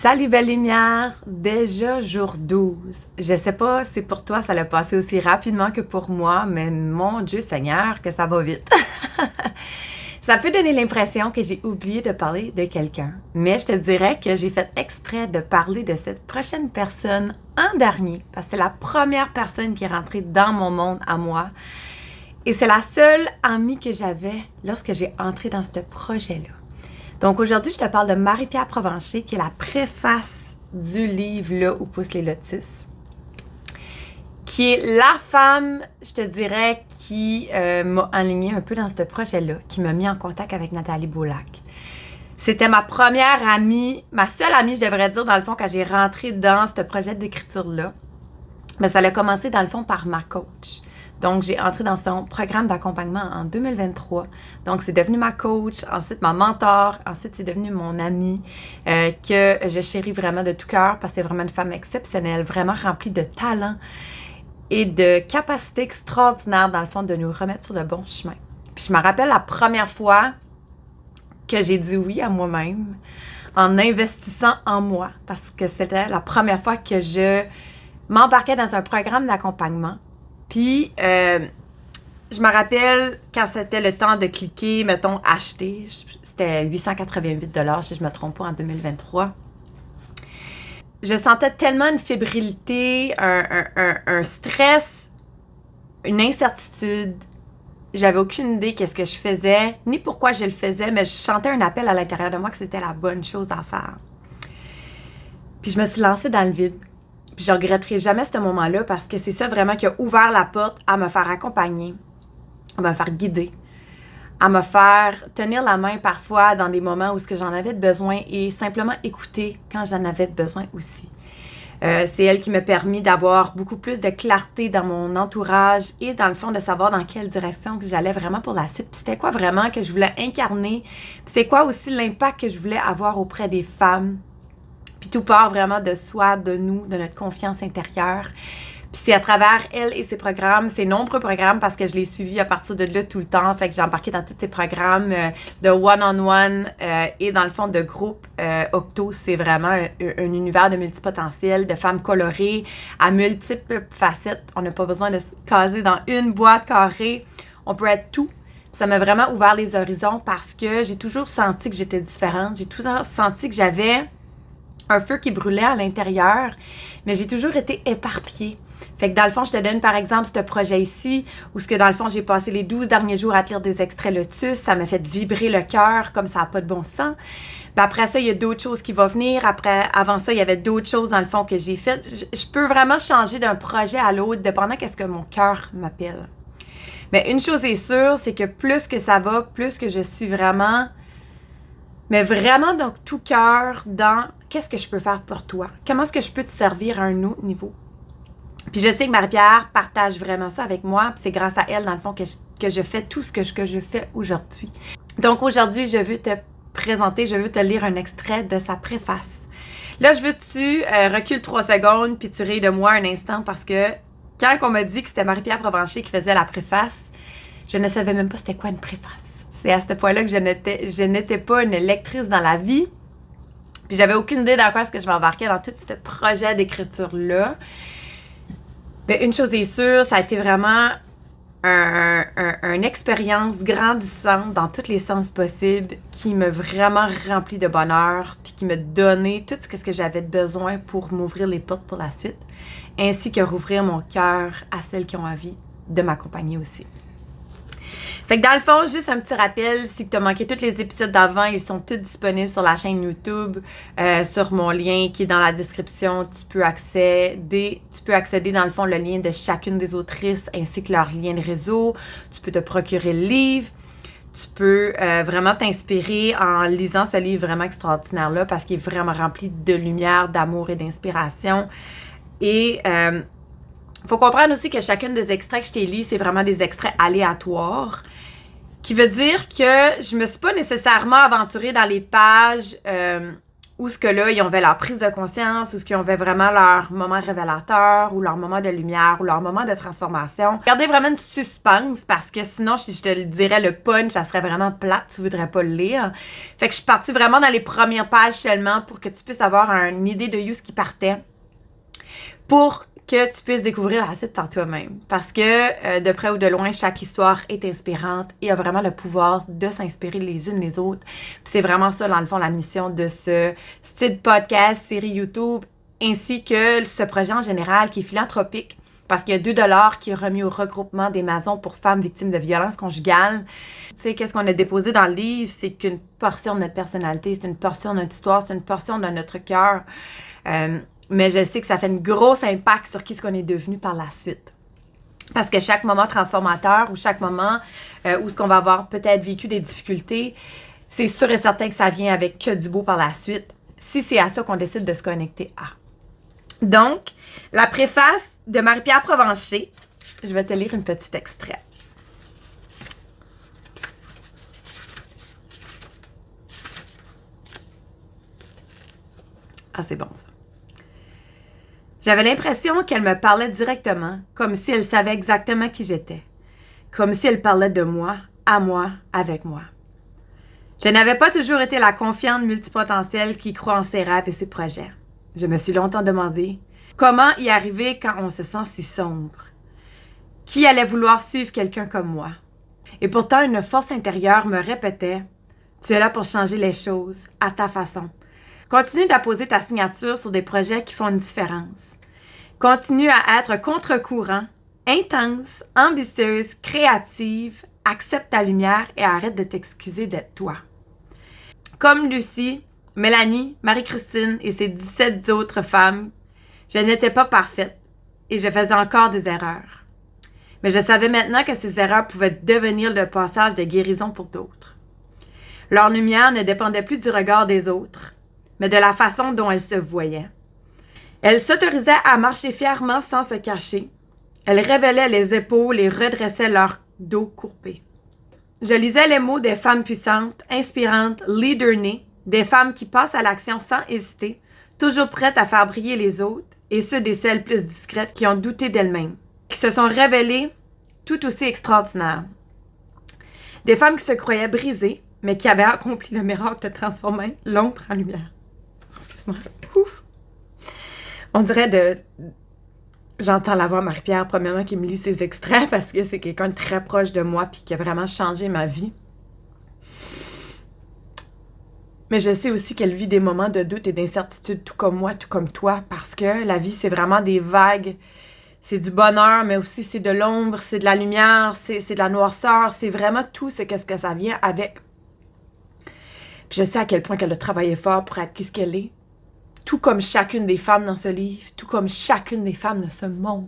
Salut belle lumière! Déjà jour 12. Je sais pas si pour toi ça l'a passé aussi rapidement que pour moi, mais mon Dieu Seigneur, que ça va vite. Ça peut donner l'impression que j'ai oublié de parler de quelqu'un, mais je te dirais que j'ai fait exprès de parler de cette prochaine personne en dernier, parce que c'est la première personne qui est rentrée dans mon monde à moi. Et c'est la seule amie que j'avais lorsque j'ai entré dans ce projet-là. Donc aujourd'hui, je te parle de Marie-Pierre Provencher, qui est la préface du livre Là où poussent les lotus, qui est la femme, je te dirais, qui m'a enlignée un peu dans ce projet-là, qui m'a mis en contact avec Nathalie Beaulac. C'était ma première amie, ma seule amie, je devrais dire, dans le fond, quand j'ai rentré dans ce projet d'écriture-là. Mais ça a commencé, dans le fond, par ma coach. Donc, j'ai entré dans son programme d'accompagnement en 2023. Donc, c'est devenu ma coach, ensuite ma mentor, ensuite c'est devenu mon amie que je chéris vraiment de tout cœur parce que c'est vraiment une femme exceptionnelle, vraiment remplie de talent et de capacités extraordinaires, dans le fond, de nous remettre sur le bon chemin. Puis, je me rappelle la première fois que j'ai dit oui à moi-même en investissant en moi parce que c'était la première fois que je m'embarquais dans un programme d'accompagnement. Puis, je me rappelle quand c'était le temps de cliquer, mettons, acheter, c'était 888 $ si je ne me trompe pas, en 2023. Je sentais tellement une fébrilité, un stress, une incertitude. J'avais aucune idée qu'est-ce que je faisais, ni pourquoi je le faisais, mais je sentais un appel à l'intérieur de moi que c'était la bonne chose à faire. Puis, je me suis lancée dans le vide. Puis je regretterai jamais ce moment-là parce que c'est ça vraiment qui a ouvert la porte à me faire accompagner, à me faire guider, à me faire tenir la main parfois dans des moments où j'en avais besoin et simplement écouter quand j'en avais besoin aussi. C'est elle qui m'a permis d'avoir beaucoup plus de clarté dans mon entourage et dans le fond de savoir dans quelle direction que j'allais vraiment pour la suite. Puis c'était quoi vraiment que je voulais incarner. Puis c'est quoi aussi l'impact que je voulais avoir auprès des femmes. Puis tout part vraiment de soi, de nous, de notre confiance intérieure. Puis c'est à travers elle et ses programmes, ses nombreux programmes, parce que je l'ai suivi à partir de là tout le temps. Fait que j'ai embarqué dans tous ces programmes de one-on-one et dans le fond de groupe. Octo, c'est vraiment un univers de multipotentiel, de femmes colorées à multiples facettes. On n'a pas besoin de se caser dans une boîte carrée. On peut être tout. Puis ça m'a vraiment ouvert les horizons parce que j'ai toujours senti que j'étais différente. J'ai toujours senti que j'avais un feu qui brûlait à l'intérieur, mais j'ai toujours été éparpillée. Fait que dans le fond, je te donne par exemple ce projet ici, où dans le fond, j'ai passé les 12 derniers jours à te lire des extraits Lotus, ça m'a fait vibrer le cœur comme ça n'a pas de bon sens. Puis après ça, il y a d'autres choses qui vont venir. Avant ça, il y avait d'autres choses dans le fond que j'ai faites. Je peux vraiment changer d'un projet à l'autre, dépendant de ce que mon cœur m'appelle. Mais une chose est sûre, c'est que plus que ça va, plus que je suis vraiment, mais vraiment dans tout cœur, dans qu'est-ce que je peux faire pour toi? Comment est-ce que je peux te servir à un autre niveau? Puis je sais que Marie-Pierre partage vraiment ça avec moi, puis c'est grâce à elle, dans le fond, que je fais tout ce que je fais aujourd'hui. Donc aujourd'hui, je veux te présenter, je veux te lire un extrait de sa préface. Là, je veux que tu recules 3 secondes, puis tu ris de moi un instant, parce que quand on m'a dit que c'était Marie-Pierre Provencher qui faisait la préface, je ne savais même pas c'était quoi une préface. C'est à ce point-là que je n'étais pas une lectrice dans la vie. Puis j'avais aucune idée dans quoi est-ce que je m'embarquais dans tout ce projet d'écriture-là. Mais une chose est sûre, ça a été vraiment une expérience grandissante dans tous les sens possibles qui m'a vraiment rempli de bonheur puis qui m'a donné tout ce que j'avais besoin pour m'ouvrir les portes pour la suite, ainsi que rouvrir mon cœur à celles qui ont envie de m'accompagner aussi. Fait que dans le fond, juste un petit rappel, si tu as manqué tous les épisodes d'avant, ils sont tous disponibles sur la chaîne YouTube, sur mon lien qui est dans la description. Tu peux accéder dans le fond le lien de chacune des autrices ainsi que leur lien de réseau. Tu peux te procurer le livre. Tu peux vraiment t'inspirer en lisant ce livre vraiment extraordinaire-là parce qu'il est vraiment rempli de lumière, d'amour et d'inspiration. Et faut comprendre aussi que chacun des extraits que je t'ai lu, c'est vraiment des extraits aléatoires, qui veut dire que je me suis pas nécessairement aventurée dans les pages où ce que là, ils ont fait leur prise de conscience, où ce qu'ils ont fait vraiment leur moment révélateur, ou leur moment de lumière, ou leur moment de transformation. Gardez vraiment une suspense, parce que sinon, si je te le dirais, le punch, ça serait vraiment plate, tu voudrais pas le lire. Fait que je suis partie vraiment dans les premières pages seulement pour que tu puisses avoir une idée de où ce qui partait, pour que tu puisses découvrir la suite par toi-même. Parce que, de près ou de loin, chaque histoire est inspirante et a vraiment le pouvoir de s'inspirer les unes les autres. Puis c'est vraiment ça, dans le fond, la mission de ce style podcast, série YouTube, ainsi que ce projet en général qui est philanthropique. Parce qu'il y a 2$ qui est remis au regroupement des maisons pour femmes victimes de violences conjugales. Tu sais, qu'est-ce qu'on a déposé dans le livre? C'est qu'une portion de notre personnalité, c'est une portion de notre histoire, c'est une portion de notre cœur. Mais je sais que ça fait un gros impact sur qui ce qu'on est devenu par la suite. Parce que chaque moment transformateur ou chaque moment où ce qu'on va avoir peut-être vécu des difficultés, c'est sûr et certain que ça vient avec que du beau par la suite, si c'est à ça qu'on décide de se connecter à. Donc, la préface de Marie-Pierre Provencher, je vais te lire un petit extrait. Ah, c'est bon ça. J'avais l'impression qu'elle me parlait directement, comme si elle savait exactement qui j'étais. Comme si elle parlait de moi, à moi, avec moi. Je n'avais pas toujours été la confiante multipotentielle qui croit en ses rêves et ses projets. Je me suis longtemps demandé comment y arriver quand on se sent si sombre. Qui allait vouloir suivre quelqu'un comme moi? Et pourtant, une force intérieure me répétait « Tu es là pour changer les choses, à ta façon. Continue d'apposer ta signature sur des projets qui font une différence. Continue à être contre-courant, intense, ambitieuse, créative, accepte ta lumière et arrête de t'excuser d'être toi. » Comme Lucie, Mélanie, Marie-Christine et ces 17 autres femmes, je n'étais pas parfaite et je faisais encore des erreurs. Mais je savais maintenant que ces erreurs pouvaient devenir le passage de guérison pour d'autres. Leur lumière ne dépendait plus du regard des autres, mais de la façon dont elles se voyaient. Elles s'autorisaient à marcher fièrement sans se cacher. Elles révélaient les épaules et redressaient leur dos courbé. Je lisais les mots des femmes puissantes, inspirantes, leader-nées, des femmes qui passent à l'action sans hésiter, toujours prêtes à faire briller les autres, et ceux des celles plus discrètes qui ont douté d'elles-mêmes, qui se sont révélées tout aussi extraordinaires. Des femmes qui se croyaient brisées, mais qui avaient accompli le miracle de transformer l'ombre en lumière. Excuse-moi. Ouf! On dirait J'entends la voix Marie-Pierre, premièrement, qui me lit ses extraits parce que c'est quelqu'un de très proche de moi puis qui a vraiment changé ma vie. Mais je sais aussi qu'elle vit des moments de doute et d'incertitude, tout comme moi, tout comme toi, parce que la vie, c'est vraiment des vagues. C'est du bonheur, mais aussi c'est de l'ombre, c'est de la lumière, c'est de la noirceur, c'est vraiment tout, c'est qu'est-ce que ça vient avec. Puis je sais à quel point qu'elle a travaillé fort pour être qui ce qu'elle est. Tout comme chacune des femmes dans ce livre, tout comme chacune des femmes de ce monde.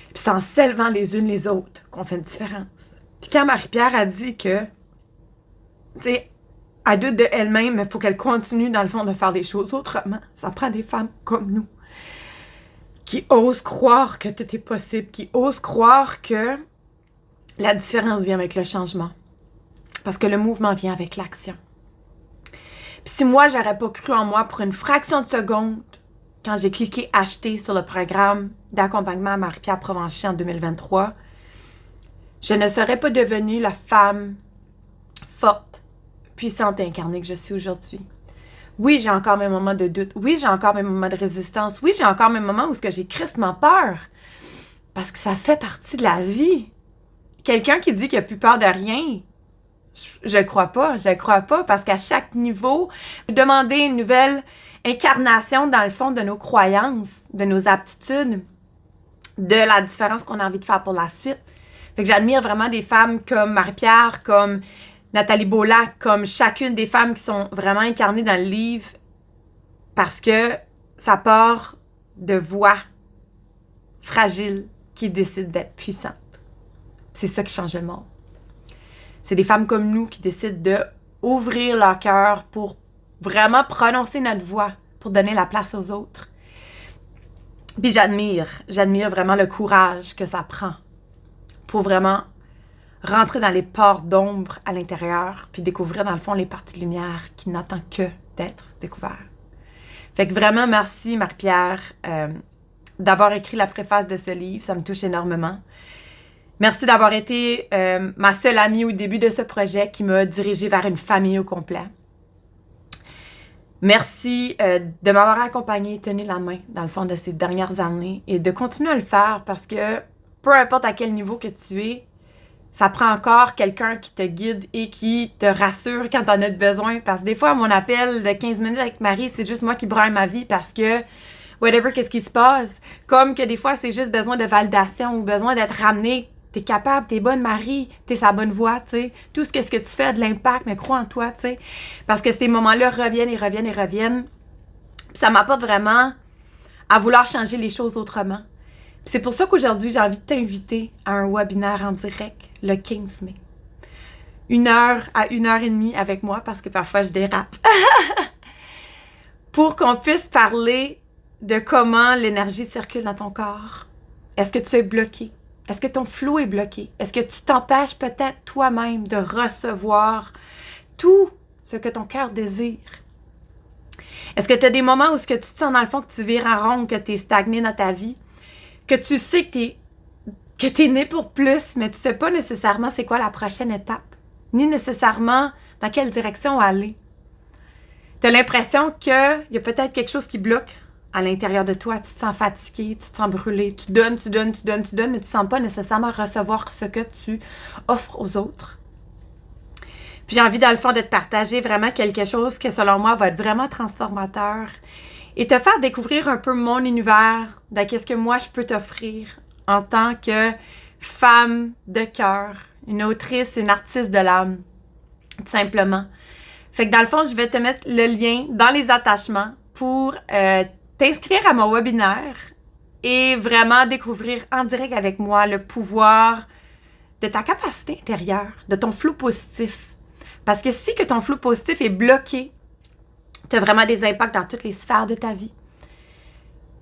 Puis c'est en s'élevant les unes les autres qu'on fait une différence. Puis quand Marie-Pierre a dit que, tu sais, elle doute de elle-même, mais il faut qu'elle continue, dans le fond, de faire les choses autrement. Ça prend des femmes comme nous, qui osent croire que tout est possible, qui osent croire que la différence vient avec le changement. Parce que le mouvement vient avec l'action. Puis si moi, j'aurais pas cru en moi pour une fraction de seconde, quand j'ai cliqué « Acheter » sur le programme d'accompagnement à Marie-Pierre Provencher en 2023, je ne serais pas devenue la femme forte, puissante et incarnée que je suis aujourd'hui. Oui, j'ai encore mes moments de doute. Oui, j'ai encore mes moments de résistance. Oui, j'ai encore mes moments où j'ai crissement peur. Parce que ça fait partie de la vie. Quelqu'un qui dit qu'il n'a plus peur de rien, je crois pas, parce qu'à chaque niveau, demander une nouvelle incarnation dans le fond de nos croyances, de nos aptitudes, de la différence qu'on a envie de faire pour la suite. Fait que j'admire vraiment des femmes comme Marie-Pierre, comme Nathalie Beaulac, comme chacune des femmes qui sont vraiment incarnées dans le livre, parce que ça part de voix fragiles qui décident d'être puissantes. C'est ça qui change le monde. C'est des femmes comme nous qui décident d'ouvrir leur cœur pour vraiment prononcer notre voix, pour donner la place aux autres. Puis j'admire vraiment le courage que ça prend pour vraiment rentrer dans les portes d'ombre à l'intérieur, puis découvrir dans le fond les parties de lumière qui n'attendent que d'être découvert. Fait que vraiment, merci Marie-Pierre d'avoir écrit la préface de ce livre, ça me touche énormément. Merci d'avoir été ma seule amie au début de ce projet qui m'a dirigée vers une famille au complet. Merci de m'avoir accompagnée, tenu la main dans le fond de ces dernières années et de continuer à le faire parce que peu importe à quel niveau que tu es, ça prend encore quelqu'un qui te guide et qui te rassure quand t'en as besoin. Parce que des fois, mon appel de 15 minutes avec Marie, c'est juste moi qui braille ma vie parce que whatever, qu'est-ce qui se passe. Comme que des fois, c'est juste besoin de validation ou besoin d'être ramené. T'es capable, t'es bonne Marie, t'es sa bonne voix, tu sais. Tout ce que tu fais a de l'impact, mais crois en toi, tu sais. Parce que ces moments-là reviennent et reviennent et reviennent. Puis ça m'apporte vraiment à vouloir changer les choses autrement. Puis c'est pour ça qu'aujourd'hui, j'ai envie de t'inviter à un webinaire en direct, le 15 mai. 1 heure à 1h30 avec moi, parce que parfois je dérape. Pour qu'on puisse parler de comment l'énergie circule dans ton corps. Est-ce que tu es bloqué? Est-ce que ton flot est bloqué? Est-ce que tu t'empêches peut-être toi-même de recevoir tout ce que ton cœur désire? Est-ce que tu as des moments où ce que tu te sens dans le fond que tu vires en rond, que tu es stagné dans ta vie, que tu sais que tu es né pour plus, mais tu sais pas nécessairement c'est quoi la prochaine étape, ni nécessairement dans quelle direction aller. Tu as l'impression qu'il y a peut-être quelque chose qui bloque à l'intérieur de toi, tu te sens fatigué, tu te sens brûlé, tu donnes, mais tu ne sens pas nécessairement recevoir ce que tu offres aux autres. Puis j'ai envie dans le fond de te partager vraiment quelque chose que selon moi va être vraiment transformateur et te faire découvrir un peu mon univers, de qu'est-ce que moi je peux t'offrir en tant que femme de cœur, une autrice, une artiste de l'âme, tout simplement. Fait que dans le fond, je vais te mettre le lien dans les attachements pour t'inscrire à mon webinaire et vraiment découvrir en direct avec moi le pouvoir de ta capacité intérieure, de ton flot positif. Parce que si que ton flot positif est bloqué, tu as vraiment des impacts dans toutes les sphères de ta vie.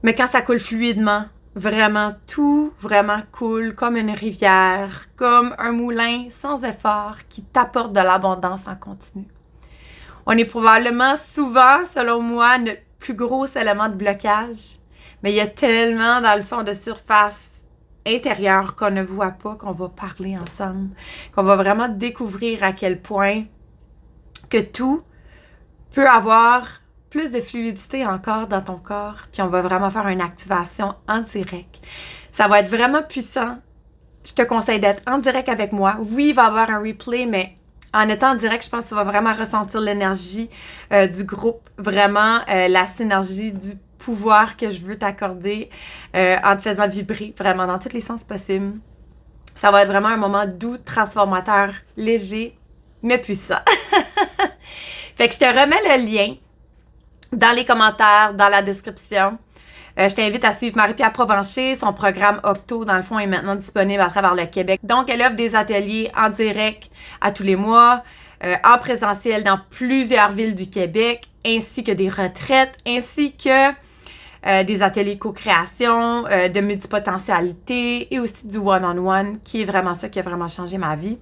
Mais quand ça coule fluidement, vraiment tout vraiment coule comme une rivière, comme un moulin sans effort qui t'apporte de l'abondance en continu. On est probablement souvent, selon moi, notre plus gros élément de blocage. Mais il y a tellement dans le fond de surface intérieure qu'on ne voit pas, qu'on va parler ensemble, qu'on va vraiment découvrir à quel point que tout peut avoir plus de fluidité encore dans ton corps, puis on va vraiment faire une activation en direct. Ça va être vraiment puissant. Je te conseille d'être en direct avec moi. Oui, il va y avoir un replay, mais en étant en direct, je pense que tu vas vraiment ressentir l'énergie du groupe, vraiment la synergie du pouvoir que je veux t'accorder en te faisant vibrer vraiment dans tous les sens possibles. Ça va être vraiment un moment doux, transformateur, léger, mais puissant. Fait que je te remets le lien dans les commentaires, dans la description. Je t'invite à suivre Marie-Pierre Provencher. Son programme Octo, dans le fond, est maintenant disponible à travers le Québec. Donc, elle offre des ateliers en direct à tous les mois, en présentiel dans plusieurs villes du Québec, ainsi que des retraites, ainsi que des ateliers co-création, de multipotentialité et aussi du one-on-one, qui est vraiment ça qui a vraiment changé ma vie.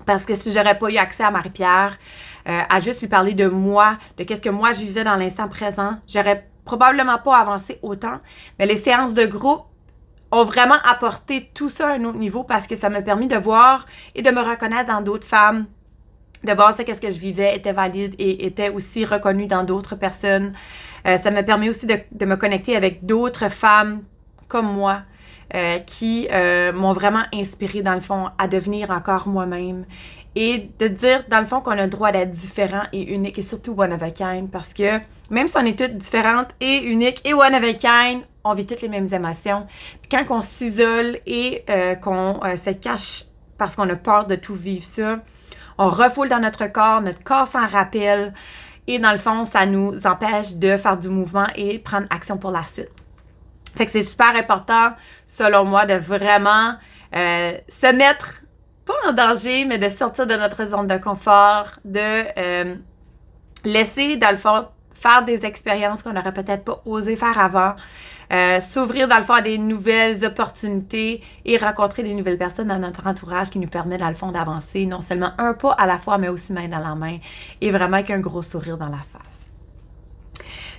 Parce que si j'aurais pas eu accès à Marie-Pierre, à juste lui parler de moi, de qu'est-ce que moi je vivais dans l'instant présent, j'aurais probablement pas avancé autant. Mais les séances de groupe ont vraiment apporté tout ça à un autre niveau parce que ça m'a permis de voir et de me reconnaître dans d'autres femmes, de voir qu'est-ce que je vivais était valide et était aussi reconnu dans d'autres personnes. Ça m'a permis aussi de me connecter avec d'autres femmes comme moi, qui m'ont vraiment inspirée dans le fond à devenir encore moi-même et de dire dans le fond qu'on a le droit d'être différent et unique et surtout one of a kind parce que même si on est toutes différentes et uniques et one of a kind, on vit toutes les mêmes émotions. Puis quand on s'isole et qu'on se cache parce qu'on a peur de tout vivre ça, on refoule dans notre corps s'en rappelle et dans le fond, ça nous empêche de faire du mouvement et prendre action pour la suite. Fait que c'est super important, selon moi, de vraiment se mettre, pas en danger, mais de sortir de notre zone de confort, de laisser, dans le fond, faire des expériences qu'on n'aurait peut-être pas osé faire avant, s'ouvrir, dans le fond, à des nouvelles opportunités et rencontrer des nouvelles personnes dans notre entourage qui nous permet, dans le fond, d'avancer non seulement un pas à la fois, mais aussi main dans la main et vraiment avec un gros sourire dans la face.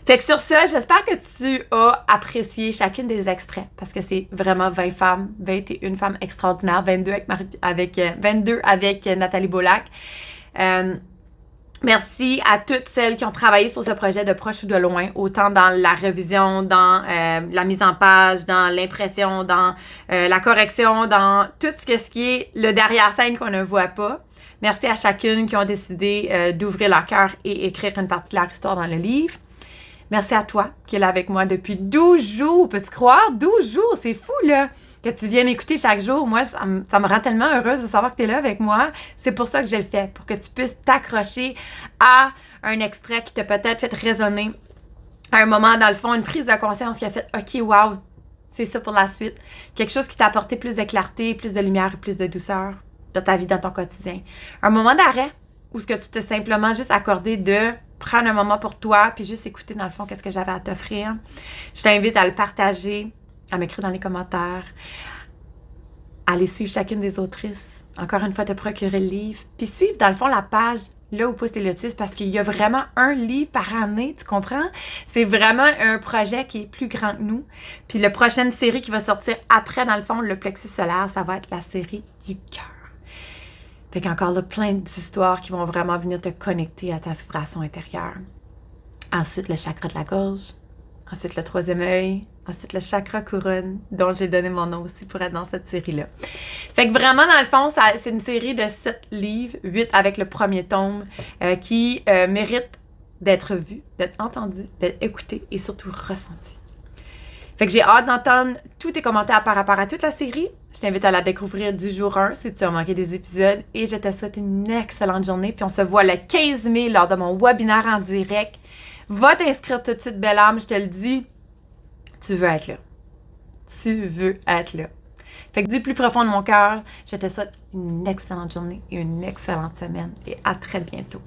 Fait que sur ça, j'espère que tu as apprécié chacune des extraits parce que c'est vraiment 20 femmes, 21 femmes extraordinaires, 22 22 avec Nathalie Beaulac. Merci à toutes celles qui ont travaillé sur ce projet de proche ou de loin, autant dans la révision, dans la mise en page, dans l'impression, dans la correction, dans tout ce qui est le derrière-scène qu'on ne voit pas. Merci à chacune qui ont décidé d'ouvrir leur cœur et écrire une partie de leur histoire dans le livre. Merci à toi qui es là avec moi depuis 12 jours. Peux-tu croire? 12 jours, c'est fou là! Que tu viennes m'écouter chaque jour. Moi, ça me rend tellement heureuse de savoir que tu es là avec moi. C'est pour ça que je le fais, pour que tu puisses t'accrocher à un extrait qui t'a peut-être fait résonner à un moment, dans le fond, une prise de conscience qui a fait « OK, wow, c'est ça pour la suite. » Quelque chose qui t'a apporté plus de clarté, plus de lumière et plus de douceur dans ta vie, dans ton quotidien. Un moment d'arrêt où ce que tu t'es simplement juste accordé de prendre un moment pour toi puis juste écouter, dans le fond, qu'est-ce que j'avais à t'offrir. Je t'invite à le partager, à m'écrire dans les commentaires, à aller suivre chacune des autrices. Encore une fois, te procurer le livre. Puis suivre, dans le fond, la page là où poussent les lotus parce qu'il y a vraiment un livre par année, tu comprends? C'est vraiment un projet qui est plus grand que nous. Puis la prochaine série qui va sortir après, dans le fond, le plexus solaire, ça va être la série du cœur. Fait qu'encore là, plein d'histoires qui vont vraiment venir te connecter à ta vibration intérieure. Ensuite, le chakra de la gorge. Ensuite, le troisième œil. Ensuite, le chakra couronne, dont j'ai donné mon nom aussi pour être dans cette série-là. Fait que vraiment, dans le fond, c'est une série de 7 livres, 8 avec le premier tome, qui mérite d'être vu, d'être entendu, d'être écouté et surtout ressenti. Fait que j'ai hâte d'entendre tous tes commentaires par rapport à toute la série. Je t'invite à la découvrir du jour 1 si tu as manqué des épisodes. Et je te souhaite une excellente journée. Puis on se voit le 15 mai lors de mon webinaire en direct. Va t'inscrire tout de suite, belle âme, je te le dis. Tu veux être là. Tu veux être là. Fait que du plus profond de mon cœur, je te souhaite une excellente journée et une excellente semaine. Et à très bientôt.